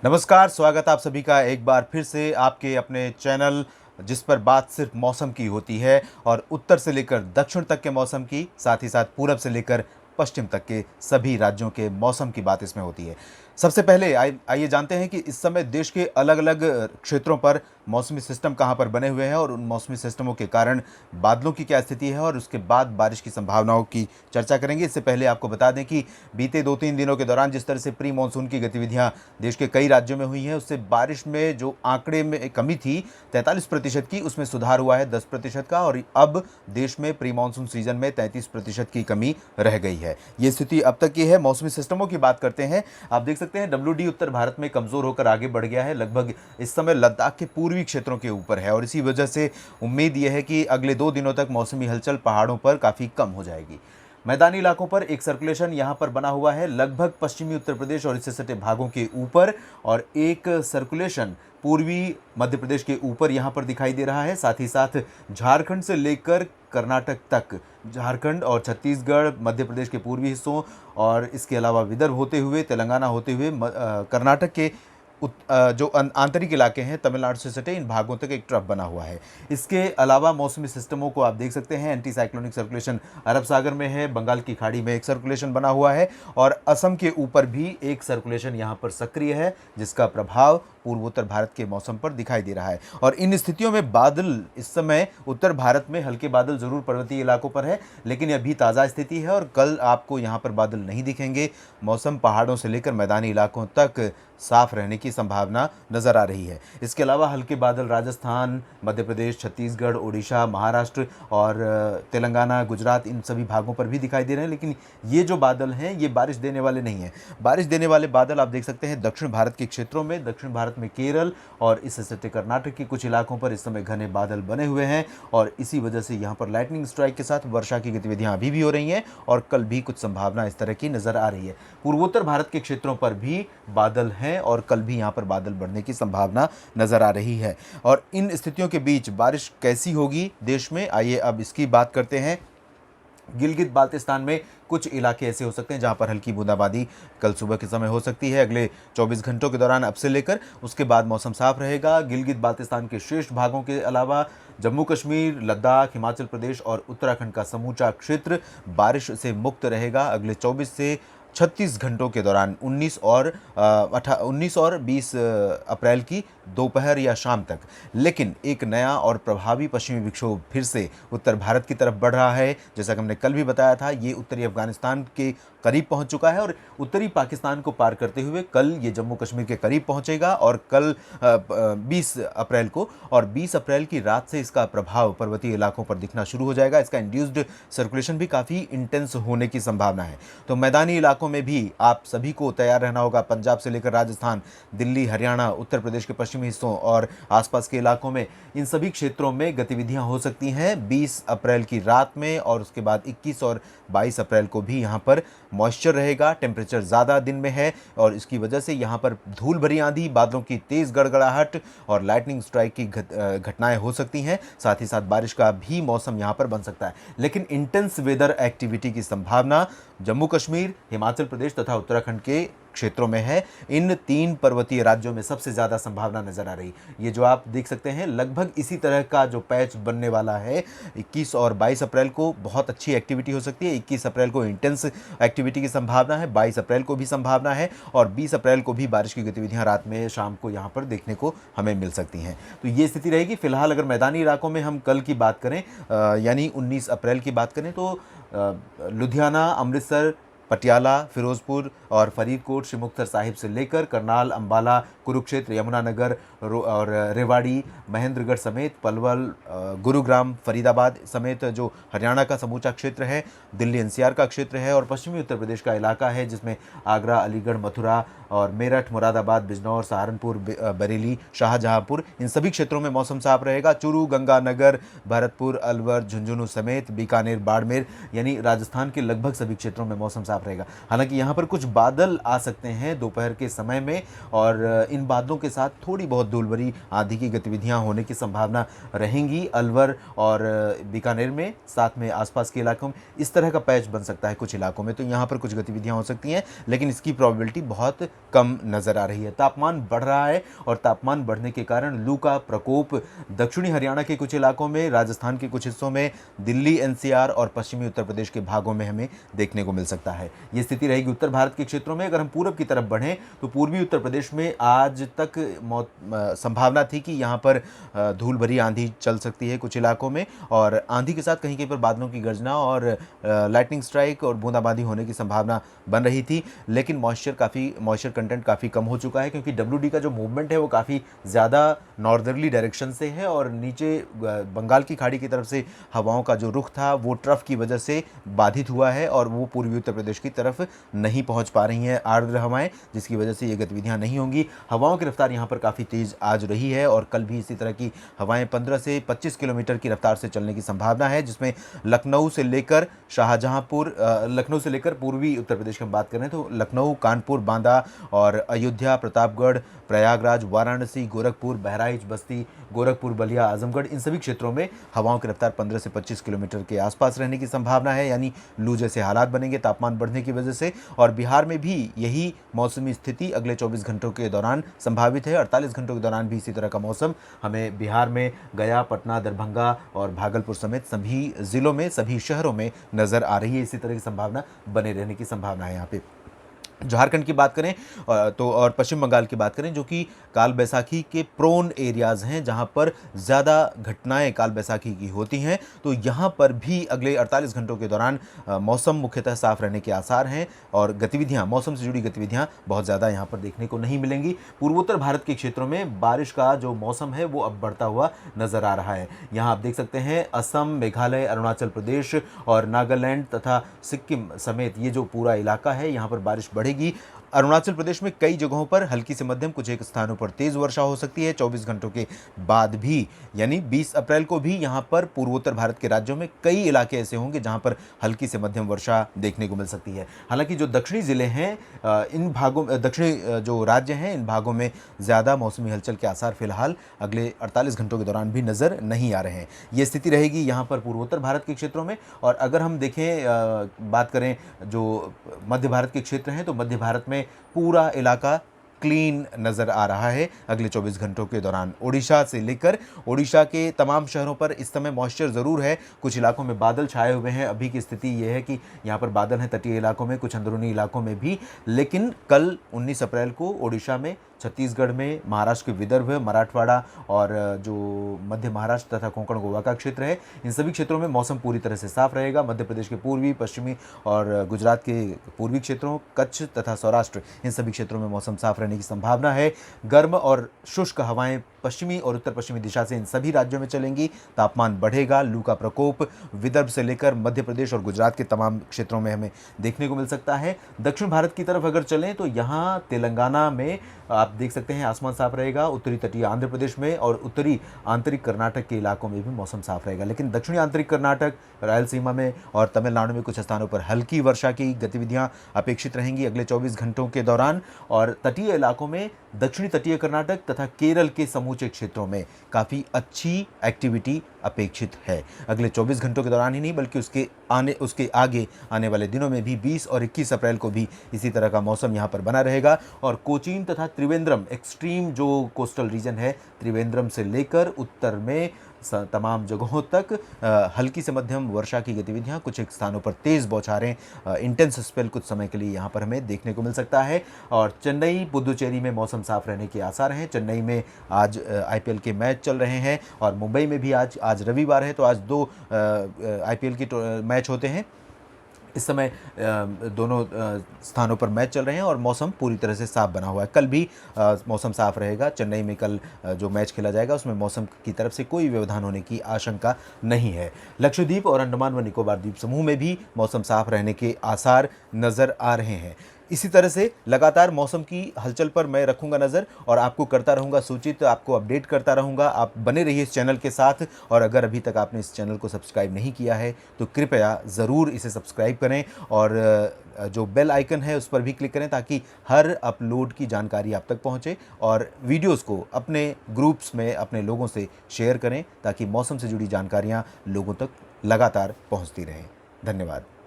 नमस्कार, स्वागत आप सभी का एक बार फिर से आपके अपने चैनल जिस पर बात सिर्फ मौसम की होती है और उत्तर से लेकर दक्षिण तक के मौसम की, साथ ही साथ पूरब से लेकर पश्चिम तक के सभी राज्यों के मौसम की बात इसमें होती है। सबसे पहले आइए जानते हैं कि इस समय देश के अलग अलग क्षेत्रों पर मौसमी सिस्टम कहाँ पर बने हुए हैं और उन मौसमी सिस्टमों के कारण बादलों की क्या स्थिति है और उसके बाद बारिश की संभावनाओं की चर्चा करेंगे। इससे पहले आपको बता दें कि बीते 2-3 दिनों के दौरान जिस तरह से प्री मानसून की गतिविधियां देश के कई राज्यों में हुई हैं, उससे बारिश में जो आंकड़े में कमी थी 43% की, उसमें सुधार हुआ है 10% का और अब देश में प्री मानसून सीजन में 33% की कमी रह गई है। ये स्थिति अब तक की है। मौसमी सिस्टमों की बात करते हैं। आप देख सकते हैं WD उत्तर भारत में कमजोर होकर आगे बढ़ गया है, लगभग इस समय लद्दाख के पूर्वी क्षेत्रों के ऊपर है और इसी वजह से उम्मीद यह है कि अगले 2 दिनों तक मौसमी हलचल पहाड़ों पर काफ़ी कम हो जाएगी। मैदानी इलाकों पर एक सर्कुलेशन यहां पर बना हुआ है लगभग पश्चिमी उत्तर प्रदेश और इससे सटे भागों के ऊपर, और एक सर्कुलेशन पूर्वी मध्य प्रदेश के ऊपर यहां पर दिखाई दे रहा है। साथ ही साथ झारखंड से लेकर कर्नाटक तक, झारखंड और छत्तीसगढ़, मध्य प्रदेश के पूर्वी हिस्सों और इसके अलावा विदर्भ होते हुए, तेलंगाना होते हुए कर्नाटक के जो आंतरिक इलाके हैं तमिलनाडु से सटे इन भागों तक एक ट्रफ बना हुआ है। इसके अलावा मौसमी सिस्टमों को आप देख सकते हैं, एंटी साइक्लोनिक सर्कुलेशन अरब सागर में है, बंगाल की खाड़ी में एक सर्कुलेशन बना हुआ है और असम के ऊपर भी एक सर्कुलेशन यहाँ पर सक्रिय है जिसका प्रभाव पूर्वोत्तर भारत के मौसम पर दिखाई दे रहा है। और इन स्थितियों में बादल इस समय उत्तर भारत में हल्के बादल जरूर पर्वतीय इलाकों पर है, लेकिन अभी ताज़ा स्थिति है और कल आपको यहाँ पर बादल नहीं दिखेंगे। मौसम पहाड़ों से लेकर मैदानी इलाकों तक साफ रहने की संभावना नजर आ रही है। इसके अलावा हल्के बादल राजस्थान, मध्य प्रदेश, छत्तीसगढ़, उड़ीसा, महाराष्ट्र और तेलंगाना, गुजरात, इन सभी भागों पर भी दिखाई दे रहे हैं, लेकिन ये जो बादल हैं ये बारिश देने वाले नहीं हैं। बारिश देने वाले बादल आप देख सकते हैं दक्षिण भारत के क्षेत्रों में, दक्षिण भारत में केरल और इससे सटे कर्नाटक के कुछ इलाकों पर इस समय घने बादल बने हुए हैं और इसी वजह से यहाँ पर लाइटनिंग स्ट्राइक के साथ वर्षा की गतिविधियां अभी भी हो रही हैं और कल भी कुछ संभावना इस तरह की नजर आ रही है। पूर्वोत्तर भारत के क्षेत्रों पर भी बादल हैं और कल भी यहाँ पर बादल बढ़ने की संभावना नजर आ रही है। और इन स्थितियों के बीच बारिश कैसी होगी देश में, आइए अब इसकी बात करते हैं। गिलगित बाल्टिस्तान में कुछ इलाके ऐसे हो सकते हैं जहां पर हल्की बूंदाबांदी कल सुबह के समय हो सकती है। अगले 24 घंटों के दौरान अब से लेकर उसके बाद मौसम साफ रहेगा। गिलगित बाल्टिस्तान के शेष भागों के अलावा जम्मू कश्मीर, लद्दाख, हिमाचल प्रदेश और उत्तराखंड का समूचा क्षेत्र बारिश से मुक्त रहेगा अगले 24 से 36 घंटों के दौरान 19 और 20 अप्रैल की दोपहर या शाम तक। लेकिन एक नया और प्रभावी पश्चिमी विक्षोभ फिर से उत्तर भारत की तरफ बढ़ रहा है। जैसा कि हमने कल भी बताया था, ये उत्तरी अफगानिस्तान के करीब पहुंच चुका है और उत्तरी पाकिस्तान को पार करते हुए कल ये जम्मू कश्मीर के करीब पहुंचेगा और कल 20 अप्रैल को, और 20 अप्रैल की रात से इसका प्रभाव पर्वतीय इलाकों पर दिखना शुरू हो जाएगा। इसका इंड्यूस्ड सर्कुलेशन भी काफ़ी इंटेंस होने की संभावना है। तो मैदानी इलाकों में भी आप सभी को तैयार रहना होगा। पंजाब से लेकर राजस्थान, दिल्ली, हरियाणा, उत्तर प्रदेश के पश्चिमी हिस्सों और आसपास के इलाकों में, इन सभी क्षेत्रों में गतिविधियां हो सकती हैं 20 अप्रैल की रात में और उसके बाद 21 और 22 अप्रैल को भी यहां पर मॉइस्चर रहेगा। टेम्परेचर ज़्यादा दिन में है और इसकी वजह से यहां पर धूल भरी आंधी, बादलों की तेज़ गड़गड़ाहट और लाइटनिंग स्ट्राइक की घटनाएं हो सकती हैं। साथ ही साथ बारिश का भी मौसम यहां पर बन सकता है, लेकिन इंटेंस वेदर एक्टिविटी की संभावना जम्मू कश्मीर, हिमाचल प्रदेश तथा उत्तराखंड के क्षेत्रों में है। इन 3 पर्वतीय राज्यों में सबसे ज़्यादा संभावना नजर आ रही। ये जो आप देख सकते हैं लगभग इसी तरह का जो पैच बनने वाला है। 21 और 22 अप्रैल को बहुत अच्छी एक्टिविटी हो सकती है। 21 अप्रैल को इंटेंस एक्टिविटी की संभावना है, 22 अप्रैल को भी संभावना है और 20 अप्रैल को भी बारिश की गतिविधियां रात में, शाम को यहाँ पर देखने को हमें मिल सकती हैं। तो ये स्थिति रहेगी। फिलहाल अगर मैदानी इलाकों में हम कल की बात करें, यानी 19 अप्रैल की बात करें, तो लुधियाना, अमृतसर, पटियाला, फिरोजपुर और फरीदकोट, श्री मुक्तसर साहिब से लेकर करनाल, अंबाला, कुरुक्षेत्र, यमुनानगर और रेवाड़ी, महेंद्रगढ़ समेत पलवल, गुरुग्राम, फरीदाबाद समेत जो हरियाणा का समूचा क्षेत्र है, दिल्ली NCR का क्षेत्र है और पश्चिमी उत्तर प्रदेश का इलाका है जिसमें आगरा, अलीगढ़, मथुरा और मेरठ, मुरादाबाद, बिजनौर, सहारनपुर, बरेली, शाहजहांपुर, इन सभी क्षेत्रों में मौसम साफ रहेगा। चूरू, गंगानगर, भरतपुर, अलवर, झुंझुनू समेत बीकानेर, बाड़मेर यानी राजस्थान के लगभग सभी क्षेत्रों में मौसम साफ रहेगा। हालांकि यहाँ पर कुछ बादल आ सकते हैं दोपहर के समय में और इन बादलों के साथ थोड़ी बहुत धूल भरी आंधी की गतिविधियां होने की संभावना रहेंगी अलवर और बीकानेर में, साथ में आसपास के इलाकों में इस तरह का पैच बन सकता है कुछ इलाकों में। तो यहाँ पर कुछ गतिविधियां हो सकती हैं, लेकिन इसकी प्रोबेबिलिटी बहुत कम नज़र आ रही है। तापमान बढ़ रहा है और तापमान बढ़ने के कारण लू का प्रकोप दक्षिणी हरियाणा के कुछ इलाकों में, राजस्थान के कुछ हिस्सों में, दिल्ली एनसीआर और पश्चिमी उत्तर प्रदेश के भागों में हमें देखने को मिल सकता है। ये स्थिति रहेगी उत्तर भारत के क्षेत्रों में। अगर हम पूरब की तरफ बढ़ें तो पूर्वी उत्तर प्रदेश में आज तक संभावना थी कि यहाँ पर धूल भरी आंधी चल सकती है कुछ इलाकों में, और आंधी के साथ कहीं कहीं पर बादलों की गर्जना और लाइटनिंग स्ट्राइक और बूंदाबांदी होने की संभावना बन रही थी। लेकिन मॉइस्चर कंटेंट काफ़ी कम हो चुका है, क्योंकि WD का जो मूवमेंट है वो काफ़ी ज़्यादा नॉर्दर्ली डायरेक्शन से है और नीचे बंगाल की खाड़ी की तरफ से हवाओं का जो रुख था वो ट्रफ की वजह से बाधित हुआ है और वो पूर्वी उत्तर प्रदेश की तरफ नहीं पहुंच पा रही हैं आर्द्र हवाएं, जिसकी वजह से ये गतिविधियां नहीं होंगी। हवाओं की रफ्तार यहाँ पर काफ़ी तेज़ आज रही है और कल भी इसी तरह की हवाएं 15 से 25 किलोमीटर की रफ्तार से चलने की संभावना है, जिसमें लखनऊ से लेकर शाहजहांपुर, लखनऊ से लेकर पूर्वी उत्तर प्रदेश की हम बात करें तो लखनऊ, कानपुर, बांदा और अयोध्या, प्रतापगढ़, प्रयागराज, वाराणसी, गोरखपुर, बहराइच, बस्ती, गोरखपुर, बलिया, आजमगढ़, इन सभी क्षेत्रों में हवाओं की रफ्तार 15 से 25 किलोमीटर के आसपास रहने की संभावना है, यानी लू जैसे हालात बनेंगे तापमान बढ़ने की वजह से। और बिहार में भी यही मौसमी स्थिति अगले 24 घंटों के दौरान संभावित है। 48 घंटों के दौरान भी इसी तरह का मौसम हमें बिहार में गया, पटना, दरभंगा और भागलपुर समेत सभी जिलों में, सभी शहरों में नज़र आ रही है। इसी तरह की संभावना बने रहने की संभावना है यहाँ पे। झारखंड की बात करें तो और पश्चिम बंगाल की बात करें, जो कि काल बैसाखी के प्रोन एरियाज़ हैं, जहां पर ज़्यादा घटनाएं काल बैसाखी की होती हैं, तो यहां पर भी अगले 48 घंटों के दौरान मौसम मुख्यतः साफ रहने के आसार हैं और गतिविधियां, मौसम से जुड़ी गतिविधियां बहुत ज़्यादा यहां पर देखने को नहीं मिलेंगी। पूर्वोत्तर भारत के क्षेत्रों में बारिश का जो मौसम है वो अब बढ़ता हुआ नज़र आ रहा है। यहाँ आप देख सकते हैं असम, मेघालय, अरुणाचल प्रदेश और नागालैंड तथा सिक्किम समेत ये जो पूरा इलाका है, यहाँ पर बारिश बढ़ेगी। अरुणाचल प्रदेश में कई जगहों पर हल्की से मध्यम, कुछ एक स्थानों पर तेज वर्षा हो सकती है 24 घंटों के बाद भी, यानी 20 अप्रैल को भी यहां पर पूर्वोत्तर भारत के राज्यों में कई इलाके ऐसे होंगे जहां पर हल्की से मध्यम वर्षा देखने को मिल सकती है। हालांकि जो दक्षिणी जिले हैं, इन भागों, दक्षिणी जो राज्य हैं, इन भागों में ज़्यादा मौसमी हलचल के आसार फिलहाल अगले 48 घंटों के दौरान भी नज़र नहीं आ रहे हैं। ये स्थिति रहेगी यहाँ पर पूर्वोत्तर भारत के क्षेत्रों में। और अगर हम देखें, बात करें जो मध्य भारत के क्षेत्र हैं, तो मध्य भारत में पूरा इलाका क्लीन नज़र आ रहा है अगले 24 घंटों के दौरान। ओडिशा से लेकर ओडिशा के तमाम शहरों पर इस समय मॉइस्चर ज़रूर है, कुछ इलाकों में बादल छाए हुए हैं। अभी की स्थिति ये है कि यहाँ पर बादल हैं तटीय इलाकों में, कुछ अंदरूनी इलाकों में भी। लेकिन कल 19 अप्रैल को ओडिशा में, छत्तीसगढ़ में, महाराष्ट्र के विदर्भ, मराठवाड़ा और जो मध्य महाराष्ट्र तथा कोंकण गोवा का क्षेत्र है, इन सभी क्षेत्रों में मौसम पूरी तरह से साफ रहेगा। मध्य प्रदेश के पूर्वी, पश्चिमी और गुजरात के पूर्वी क्षेत्रों, कच्छ तथा सौराष्ट्र, इन सभी क्षेत्रों में मौसम साफ रहने की संभावना है। गर्म और शुष्क हवाएं पश्चिमी और उत्तर पश्चिमी दिशा से इन सभी राज्यों में चलेंगी। तापमान बढ़ेगा। लू का प्रकोप विदर्भ से लेकर मध्य प्रदेश और गुजरात के तमाम क्षेत्रों में हमें देखने को मिल सकता है। दक्षिण भारत की तरफ अगर चलें तो यहाँ तेलंगाना में आप देख सकते हैं आसमान साफ रहेगा। उत्तरी तटीय आंध्र प्रदेश में और उत्तरी आंतरिक कर्नाटक के इलाकों में भी मौसम साफ रहेगा। लेकिन दक्षिणी आंतरिक कर्नाटक, रायलसीमा में और तमिलनाडु में कुछ स्थानों पर हल्की वर्षा की गतिविधियां अपेक्षित रहेंगी अगले 24 घंटों के दौरान। और तटीय इलाकों में दक्षिणी तटीय कर्नाटक तथा केरल के समूचे क्षेत्रों में काफ़ी अच्छी एक्टिविटी अपेक्षित है अगले 24 घंटों के दौरान ही नहीं, बल्कि उसके आगे आने वाले दिनों में भी 20 और 21 अप्रैल को भी इसी तरह का मौसम यहाँ पर बना रहेगा। और कोचीन तथा त्रिवेंद्रम, एक्सट्रीम जो कोस्टल रीजन है, त्रिवेंद्रम से लेकर उत्तर में तमाम जगहों तक हल्की से मध्यम वर्षा की गतिविधियां, कुछ एक स्थानों पर तेज़ बौछारें, इंटेंस स्पेल कुछ समय के लिए यहां पर हमें देखने को मिल सकता है। और चेन्नई, पुदुचेरी में मौसम साफ रहने के आसार हैं। चेन्नई में आज IPL के मैच चल रहे हैं और मुंबई में भी आज रविवार है तो आज 2 IPL के मैच होते हैं। इस समय दोनों स्थानों पर मैच चल रहे हैं और मौसम पूरी तरह से साफ बना हुआ है। कल भी मौसम साफ रहेगा। चेन्नई में कल जो मैच खेला जाएगा उसमें मौसम की तरफ से कोई व्यवधान होने की आशंका नहीं है। लक्षद्वीप और अंडमान व निकोबार द्वीप समूह में भी मौसम साफ रहने के आसार नज़र आ रहे हैं। इसी तरह से लगातार मौसम की हलचल पर मैं रखूंगा नज़र और आपको करता रहूंगा सूचित, आपको अपडेट करता रहूंगा। आप बने रहिए इस चैनल के साथ और अगर अभी तक आपने इस चैनल को सब्सक्राइब नहीं किया है तो कृपया ज़रूर इसे सब्सक्राइब करें और जो बेल आइकन है उस पर भी क्लिक करें ताकि हर अपलोड की जानकारी आप तक पहुंचे। और वीडियोस को अपने ग्रुप्स में अपने लोगों से शेयर करें ताकि मौसम से जुड़ी जानकारियाँ लोगों तक लगातार पहुँचती रहें। धन्यवाद।